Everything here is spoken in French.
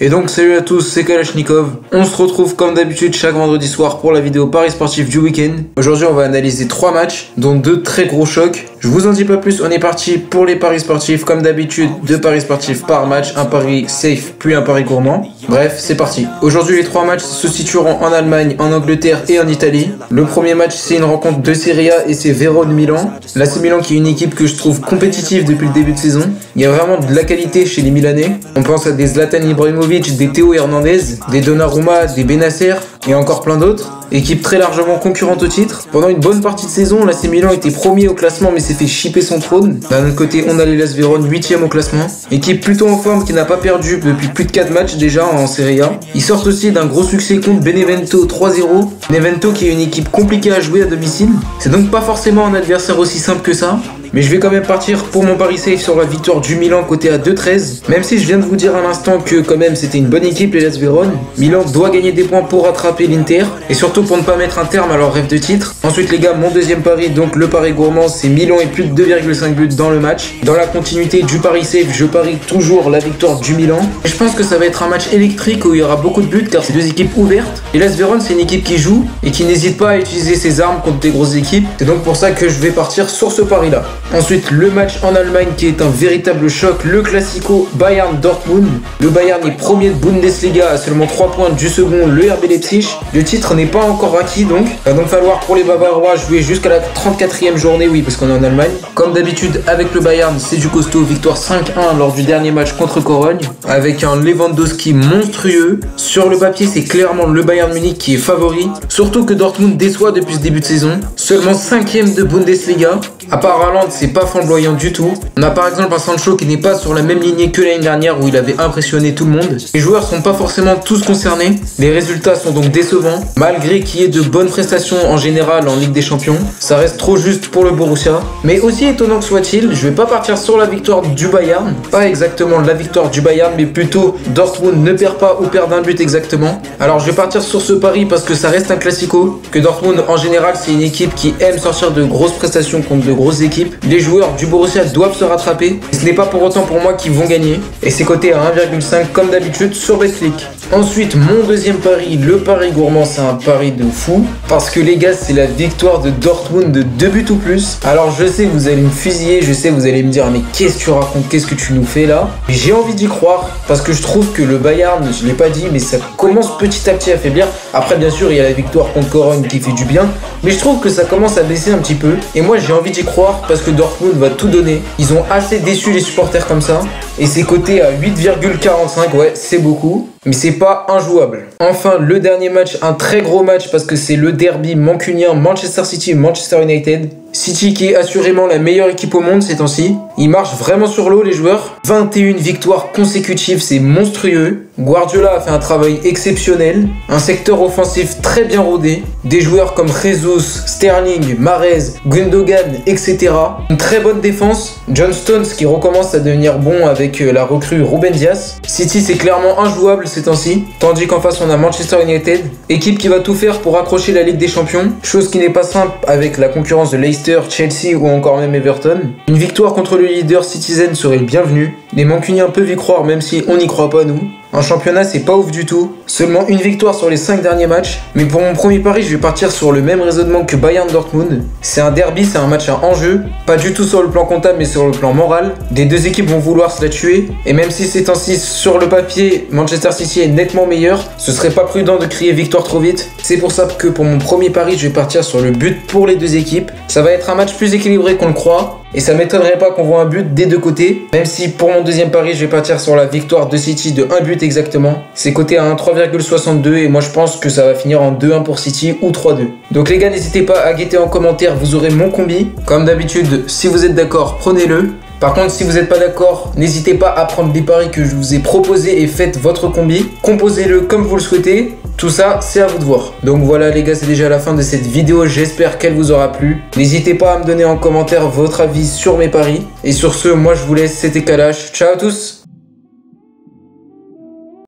Et donc salut à tous, c'est Kalashnikov. On se retrouve comme d'habitude chaque vendredi soir pour la vidéo Paris sportif du week-end. Aujourd'hui on va analyser 3 matchs, dont 2 très gros chocs. Je vous en dis pas plus, on est parti pour les paris sportifs. Comme d'habitude, 2 paris sportifs par match, un pari safe puis un pari gourmand. Bref, c'est parti. Aujourd'hui les 3 matchs se situeront en Allemagne, en Angleterre et en Italie. Le premier match c'est une rencontre de Serie A et c'est Vérone Milan. L'AC Milan qui est une équipe que je trouve compétitive depuis le début de saison. Il y a vraiment de la qualité chez les Milanais. On pense à des Zlatan Ibrahimovic, des Théo Hernandez, des Donnarumma, des Benacer et encore plein d'autres. Équipe très largement concurrente au titre. Pendant une bonne partie de saison, l'AC Milan était premier au classement mais s'est fait chipper son trône. D'un autre côté, on a l'Hellas Vérone 8ème au classement. Équipe plutôt en forme qui n'a pas perdu depuis plus de 4 matchs déjà en Serie A. Ils sortent aussi d'un gros succès contre Benevento 3-0. Benevento qui est une équipe compliquée à jouer à domicile. C'est donc pas forcément un adversaire aussi simple que ça. Mais je vais quand même partir pour mon pari safe sur la victoire du Milan côté à 2-13. Même si je viens de vous dire à l'instant que quand même c'était une bonne équipe l'Hellas Vérone. Milan doit gagner des points pour rattraper l'Inter. Et surtout pour ne pas mettre un terme à leur rêve de titre. Ensuite les gars, mon deuxième pari, donc le pari gourmand, c'est Milan et plus de 2,5 buts dans le match. Dans la continuité du pari safe, je parie toujours la victoire du Milan. Et je pense que ça va être un match électrique où il y aura beaucoup de buts car c'est 2 équipes ouvertes. L'Hellas Vérone c'est une équipe qui joue et qui n'hésite pas à utiliser ses armes contre des grosses équipes. C'est donc pour ça que je vais partir sur ce pari là. Ensuite, le match en Allemagne qui est un véritable choc, le Classico Bayern-Dortmund. Le Bayern est premier de Bundesliga à seulement 3 points du second, le RB Leipzig. Le titre n'est pas encore acquis donc. Il va donc falloir pour les Bavarois jouer jusqu'à la 34e journée, oui, parce qu'on est en Allemagne. Comme d'habitude, avec le Bayern, c'est du costaud, victoire 5-1 lors du dernier match contre Cologne, avec un Lewandowski monstrueux. Sur le papier, c'est clairement le Bayern Munich qui est favori, surtout que Dortmund déçoit depuis ce début de saison. Seulement 5e de Bundesliga. À part Haaland, c'est pas flamboyant du tout. On a par exemple un Sancho qui n'est pas sur la même lignée que l'année dernière où il avait impressionné tout le monde. Les joueurs sont pas forcément tous concernés. Les résultats sont donc décevants. Malgré qu'il y ait de bonnes prestations en général en Ligue des Champions, ça reste trop juste pour le Borussia. Mais aussi étonnant que soit-il, je vais pas partir sur la victoire du Bayern. Pas exactement la victoire du Bayern, mais plutôt Dortmund ne perd pas ou perd d'un but exactement. Alors je vais partir sur ce pari parce que ça reste un classico. Que Dortmund en général c'est une équipe qui aime sortir de grosses prestations contre de grosses équipes. Les joueurs du Borussia doivent se rattraper. Et ce n'est pas pour autant pour moi qu'ils vont gagner. Et c'est coté à 1,5 comme d'habitude sur Betclic. Ensuite, mon deuxième pari, le pari gourmand, c'est un pari de fou. Parce que les gars, c'est la victoire de Dortmund de 2 buts ou plus. Alors je sais que vous allez me fusiller, je sais que vous allez me dire mais qu'est-ce que tu racontes, qu'est-ce que tu nous fais là? J'ai envie d'y croire parce que je trouve que le Bayern, je l'ai pas dit, mais ça commence petit à petit à faiblir. Après bien sûr, il y a la victoire contre Cologne qui fait du bien. Mais je trouve que ça commence à baisser un petit peu. Et moi j'ai envie d'y croire parce que Dortmund va tout donner. Ils ont assez déçu les supporters comme ça. Et c'est coté à 8,45, ouais, c'est beaucoup. Mais c'est pas injouable. Enfin, le dernier match, un très gros match parce que c'est le derby mancunien Manchester City-Manchester United. City qui est assurément la meilleure équipe au monde ces temps-ci. Ils marchent vraiment sur l'eau les joueurs. 21 victoires consécutives, c'est monstrueux. Guardiola a fait un travail exceptionnel. Un secteur offensif très bien rodé. Des joueurs comme Jesus, Sterling, Mahrez, Gundogan, etc. Une très bonne défense. John Stones qui recommence à devenir bon avec la recrue Ruben Dias. City c'est clairement injouable ces temps-ci. Tandis qu'en face on a Manchester United. Équipe qui va tout faire pour accrocher la Ligue des Champions. Chose qui n'est pas simple avec la concurrence de Leicester, Chelsea ou encore même Everton. Une victoire contre le leader Citizen serait le bienvenu. Les Mancuniens peuvent y croire même si on n'y croit pas nous. En championnat c'est pas ouf du tout. Seulement une victoire sur les 5 derniers matchs. Mais pour mon premier pari je vais partir sur le même raisonnement que Bayern Dortmund. C'est un derby, c'est un match à enjeu. Pas du tout sur le plan comptable mais sur le plan moral. Des deux équipes vont vouloir se la tuer. Et même si ces temps-ci sur le papier Manchester City est nettement meilleur, ce serait pas prudent de crier victoire trop vite. C'est pour ça que pour mon premier pari je vais partir sur le but pour les deux équipes. Ça va être un match plus équilibré qu'on le croit. Et ça m'étonnerait pas qu'on voit un but des deux côtés. Même si pour mon deuxième pari je vais partir sur la victoire de City de 1 but exactement. C'est coté à 3,62 et moi je pense que ça va finir en 2-1 pour City ou 3-2. Donc les gars, n'hésitez pas à guetter en commentaire, vous aurez mon combi. Comme d'habitude, si vous êtes d'accord, prenez-le. Par contre, si vous n'êtes pas d'accord, n'hésitez pas à prendre les paris que je vous ai proposés et faites votre combi. Composez-le comme vous le souhaitez. Tout ça, c'est à vous de voir. Donc voilà les gars, c'est déjà la fin de cette vidéo. J'espère qu'elle vous aura plu. N'hésitez pas à me donner en commentaire votre avis sur mes paris. Et sur ce, moi je vous laisse, c'était Kalash. Ciao à tous!